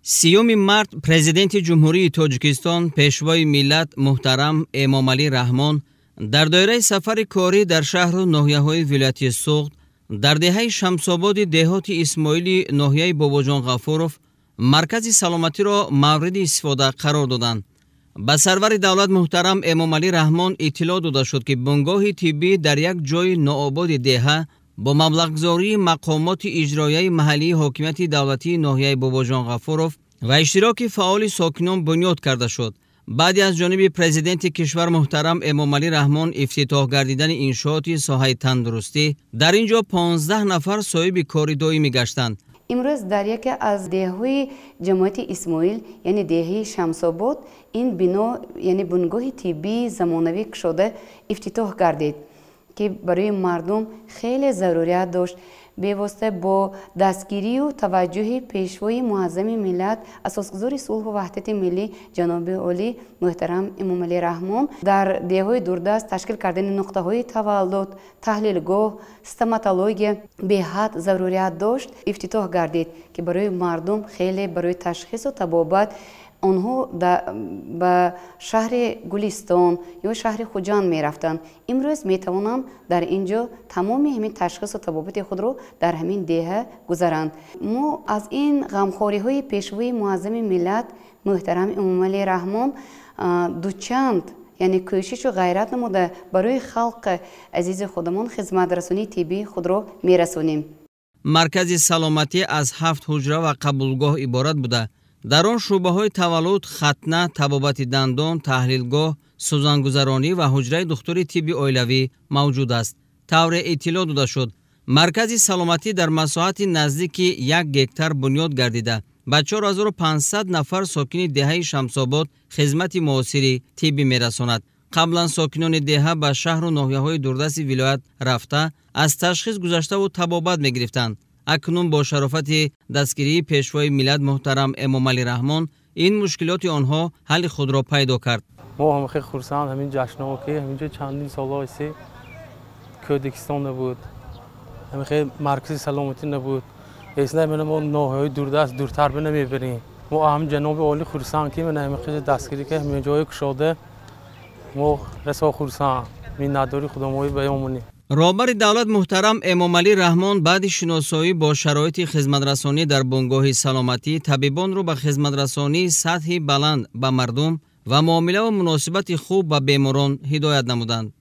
سیوم مارت پرزیدنت جمهوری تاجیکستان پیشوای ملت محترم امامعلی رحمان در دایره سفر کاری در شهر و ناحیه‌های ولایت سوخت در دهه شمس‌آباد دهات اسماعیلی ناحیه باباجان غفورов مرکز سلامتی را مورد استفاده قرار دادند. به سرور دولت محترم امامعلی رحمان اطلاع داده شد که بنگاه طبی در یک جای ناآباد دهه با مبلغ‌گذاری مقامات اجرایی محلی حاکمیت دولتی ناحیه باباجان غفورov و اشتراک فعال ساکنان بنیاد کرده شد. بعد از جانب پرزیدنت کشور محترم امامعلی رحمان افتتاح گردیدن انشاءات ساحه تندرستی در اینجا 15 نفر صاحب کار دائمی گشتند. امروز در یکی از دهه‌های جماعت اسماعیل یعنی دهه شمس‌آباد این بنا یعنی بنگاه طبی زمانوی شده افتتاح گردید که برای مردم خیلی ضروریت داشت. به واسطه با دستگیری و توجه پیشوای معظم ملت اساسگذار صلح و وحدت ملی جناب عالی محترم امامعلی رحمان در دهه‌های دوردست تشکیل کردن نقطه‌های تولد، تحلیلگاه، استوماتولوژی به حد ضروریت داشت افتتاح گردید که برای مردم خیلی برای تشخیص و طبابت آنها به شهر گلستان یا شهر خوجان می رفتند. امروز می توانند در اینجا تمام همین تشخیص و طبابت خود را در همین دهه گذارند. ما از این غمخواری های پیشوای معظم ملت محترم امامعلی رحمان دوچند یعنی کوشش و غیرت نموده برای خلق عزیز خودمان خدمت رسانی طبی خود را می رسانیم. مرکز سلامتی از 7 حجره و قبولگاه عبارت بوده. در آن شعبه‌های تولد، ختنه، طبابت دندان، تحلیلگاه، سوزنگذرانی و حجره دکتری طب اولیوی موجود است. طور اطلاع داده شد مرکز سلامتی در مساحت نزدیک 1 هکتار بنیاد گردیده به 4500 نفر ساکن دهه شمس‌آباد خدمت معاصری طبی میرساند. قبلا ساکنان دهه به شهر و ناحیه‌های دوردست ولایت رفته از تشخیص گذشته و طبابت می‌گرفتند. اکنون با شرافت دستگیری پیشوای ملت محترم امامعلی رحمان این مشکلات آنها حل خود را پیدا کرد. ما هم خیلی خرسند همین جشن‌ها که همینجا چندین سال است کردستان نبود، همین خیلی مرکز سلامتی نبود. اصلا من ما ناحیه‌های دوردست دورتر نمیبریم. ما هم جناب عالی خرسند که من همین خیلی دستگیری که همین جای کشاده ما رسا خرسند می نداری خداموی بیامونی. رهبر دولت محترم امامعلی رحمان بعد شناسایی با شرایط خدمترسانی در بنگاه سلامتی طبیبان را به خدمترسانی سطحی بلند به مردم و معامله و مناسبت خوب به بیماران هدایت نمودند.